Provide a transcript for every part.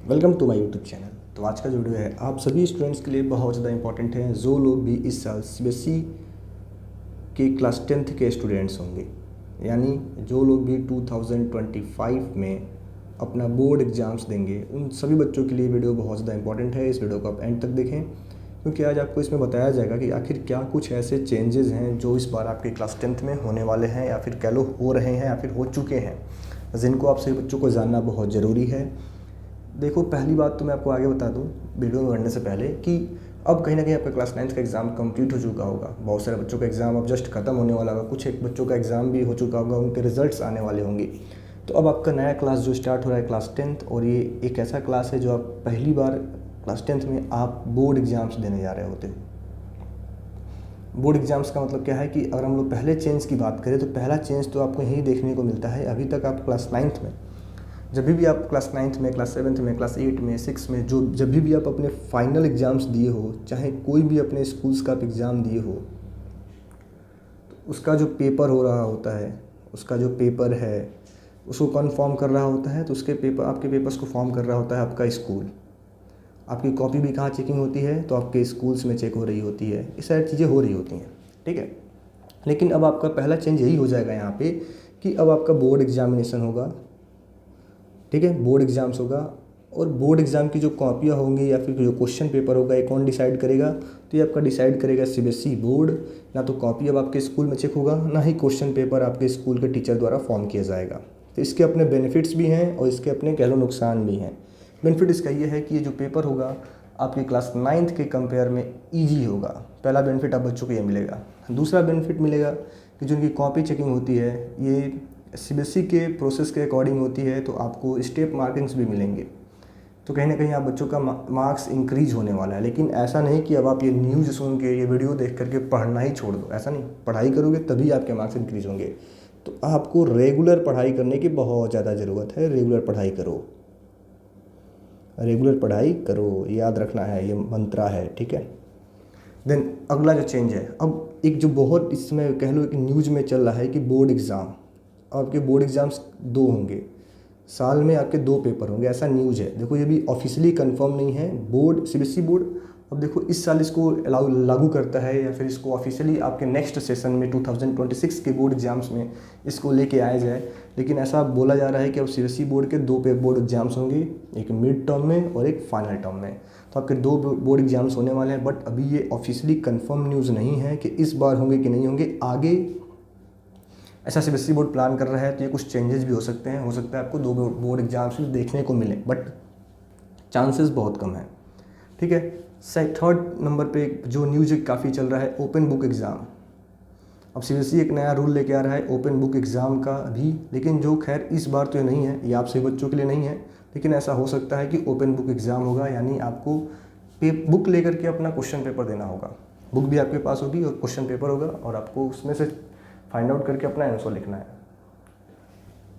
Welcome to my YouTube channel. तो आज का जो वीडियो है आप सभी स्टूडेंट्स के लिए बहुत ज़्यादा इंपॉर्टेंट है, जो लोग भी इस साल सीबीएसई के क्लास 10th के स्टूडेंट्स होंगे, यानी जो लोग भी 2025 में अपना बोर्ड एग्ज़ाम्स देंगे, उन सभी बच्चों के लिए वीडियो बहुत ज़्यादा इंपॉर्टेंट है। इस वीडियो को आप एंड तक देखें, क्योंकि आज आपको इसमें बताया जाएगा कि आखिर क्या कुछ ऐसे चेंजेस हैं जो इस बार आपके क्लास 10th में होने वाले हैं, या फिर कह लो हो रहे हैं, या फिर हो चुके हैं, जिनको आप सभी बच्चों को जानना बहुत ज़रूरी है। देखो, पहली बात तो मैं आपको आगे बता दूं वीडियो में बढ़ने से पहले कि अब कहीं ना कहीं आपका क्लास 9th का एग्ज़ाम कंप्लीट हो चुका होगा। बहुत सारे बच्चों का एग्ज़ाम अब जस्ट खत्म होने वाला होगा, कुछ एक बच्चों का एग्ज़ाम भी हो चुका होगा, उनके रिजल्ट्स आने वाले होंगे। तो अब आपका नया क्लास जो स्टार्ट हो रहा है क्लास 10th, और ये एक ऐसा क्लास है जो आप पहली बार क्लास 10th में आप बोर्ड एग्ज़ाम्स देने जा रहे होते हो। बोर्ड एग्ज़ाम्स का मतलब क्या है कि अगर हम लोग पहले चेंज की बात करें तो पहला चेंज तो आपको यही देखने को मिलता है। अभी तक आप क्लास 9th में, जब भी आप क्लास 9th में, क्लास 7th में, क्लास 8 में, 6 में, जब भी आप अपने फाइनल एग्ज़ाम्स दिए हो, चाहे कोई भी अपने स्कूल्स का आप एग्ज़ाम दिए हो, तो उसका जो पेपर हो रहा होता है, उसका जो पेपर है उसको कौन फॉर्म कर रहा होता है, तो उसके पेपर, आपके पेपर्स को फॉर्म कर रहा होता है आपका स्कूल। आपकी कॉपी भी कहाँ चेकिंग होती है, तो आपके स्कूल्स में चेक हो रही होती है। ये सारी चीज़ें हो रही होती हैं, ठीक है। लेकिन अब आपका पहला चेंज यही हो जाएगा यहाँ पे कि अब आपका बोर्ड एग्जामिनेशन होगा, ठीक है, बोर्ड एग्ज़ाम्स होगा। और बोर्ड एग्ज़ाम की जो कॉपियाँ होंगी या फिर जो क्वेश्चन पेपर होगा, ये कौन डिसाइड करेगा, तो ये आपका डिसाइड करेगा सीबीएसई बोर्ड। ना तो कॉपी अब आपके स्कूल में चेक होगा, ना ही क्वेश्चन पेपर आपके स्कूल के टीचर द्वारा फॉर्म किया जाएगा। तो इसके अपने बेनिफिट्स भी हैं और इसके अपने कह लो नुकसान भी हैं। बेनिफिट इसका ये है कि ये जो पेपर होगा आपके क्लास 9th के कंपेयर में ईजी होगा। पहला बेनिफिट आप बच्चों को ये मिलेगा। दूसरा बेनिफिट मिलेगा कि जो उनकी कॉपी चेकिंग होती है ये सीबीएसई के प्रोसेस के अकॉर्डिंग होती है, तो आपको स्टेप मार्किंग्स भी मिलेंगे। तो कहीं ना कहीं आप बच्चों का मार्क्स इंक्रीज होने वाला है। लेकिन ऐसा नहीं कि अब आप ये न्यूज़ सुन के, ये वीडियो देख करके पढ़ना ही छोड़ दो, ऐसा नहीं। पढ़ाई करोगे तभी आपके मार्क्स इंक्रीज होंगे। तो आपको रेगुलर पढ़ाई करने की बहुत ज़्यादा ज़रूरत है। रेगुलर पढ़ाई करो, रेगुलर पढ़ाई करो, याद रखना है, ये मंत्रा है, ठीक है। देन अगला जो चेंज है, अब एक जो बहुत इस समय कह लो एक न्यूज़ में चल रहा है कि बोर्ड एग्ज़ाम, आपके बोर्ड एग्ज़ाम्स 2 होंगे साल में, आपके 2 पेपर होंगे, ऐसा न्यूज़ है। देखो, ये भी ऑफिशियली कंफर्म नहीं है। बोर्ड, सीबीएसई बोर्ड अब देखो इस साल इसको लागू करता है, या फिर इसको ऑफिशियली आपके नेक्स्ट सेशन में 2026 के बोर्ड एग्ज़ाम्स में इसको लेके आया जाए। लेकिन ऐसा बोला जा रहा है कि अब सीबीएसई बोर्ड के 2 बोर्ड एग्ज़ाम्स होंगे, एक मिड टर्म में और एक फाइनल टर्म में। तो आपके 2 बोर्ड एग्ज़ाम्स होने वाले हैं, बट अभी ये ऑफिशियली कंफर्म न्यूज़ नहीं है कि इस बार होंगे कि नहीं होंगे। आगे ऐसा सीबीएसई बोर्ड प्लान कर रहा है, तो ये कुछ चेंजेस भी हो सकते हैं। हो सकता है आपको 2 बोर्ड एग्जाम्स भी देखने को मिले, बट चांसेस बहुत कम है, ठीक है। थर्ड नंबर पे जो न्यूज़ काफ़ी चल रहा है, ओपन बुक एग्ज़ाम। अब सीबीएसई एक नया रूल लेके आ रहा है ओपन बुक एग्ज़ाम का भी, लेकिन जो खैर इस बार तो ये नहीं है, ये आप सभी बच्चों के लिए नहीं है। लेकिन ऐसा हो सकता है कि ओपन बुक एग्ज़ाम होगा, यानी आपको बुक लेकर के अपना क्वेश्चन पेपर देना होगा। बुक भी आपके पास होगी और क्वेश्चन पेपर होगा, और आपको उसमें से फाइंड आउट करके अपना आंसर लिखना है,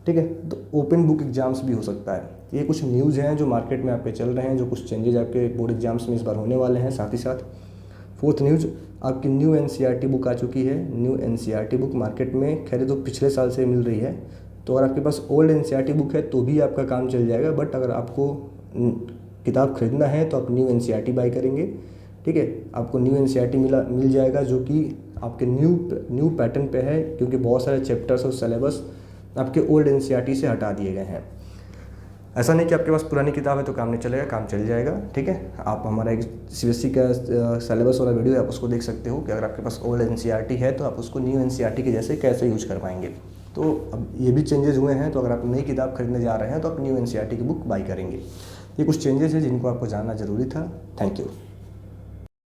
ठीक है। तो ओपन बुक एग्ज़ाम्स भी हो सकता है। ये कुछ न्यूज़ हैं जो मार्केट में आपके चल रहे हैं, जो कुछ चेंजेज आपके बोर्ड एग्जाम्स में इस बार होने वाले हैं। साथ ही साथ फोर्थ न्यूज़, आपकी न्यू एनसीईआरटी बुक आ चुकी है। न्यू एनसीईआरटी बुक मार्केट में खैर तो पिछले साल से मिल रही है। तो अगर आपके पास ओल्ड एनसीईआरटी बुक है तो भी आपका काम चल जाएगा, बट अगर आपको किताब खरीदना है तो आप न्यू एनसीईआरटी बाई करेंगे, ठीक है। आपको न्यू एनसीईआरटी मिल जाएगा, जो कि आपके न्यू पैटर्न पे है, क्योंकि बहुत सारे चैप्टर्स और सिलेबस आपके ओल्ड एनसीईआरटी से हटा दिए गए हैं। ऐसा नहीं कि आपके पास पुरानी किताब है तो काम नहीं चलेगा, काम चल जाएगा, ठीक है। आप हमारा एक सीबीएसई का सिलेबस वाला वीडियो है, आप उसको देख सकते हो कि अगर आपके पास ओल्ड एनसीईआरटी है तो आप उसको न्यू एनसीईआरटी के जैसे कैसे यूज कर पाएंगे। तो अब ये भी चेंजेस हुए हैं, तो अगर आप नई किताब खरीदने जा रहे हैं तो आप न्यू एनसीईआरटी की बुक बाई करेंगे। ये कुछ चेंजेस हैं जिनको आपको जानना जरूरी था। Thank you.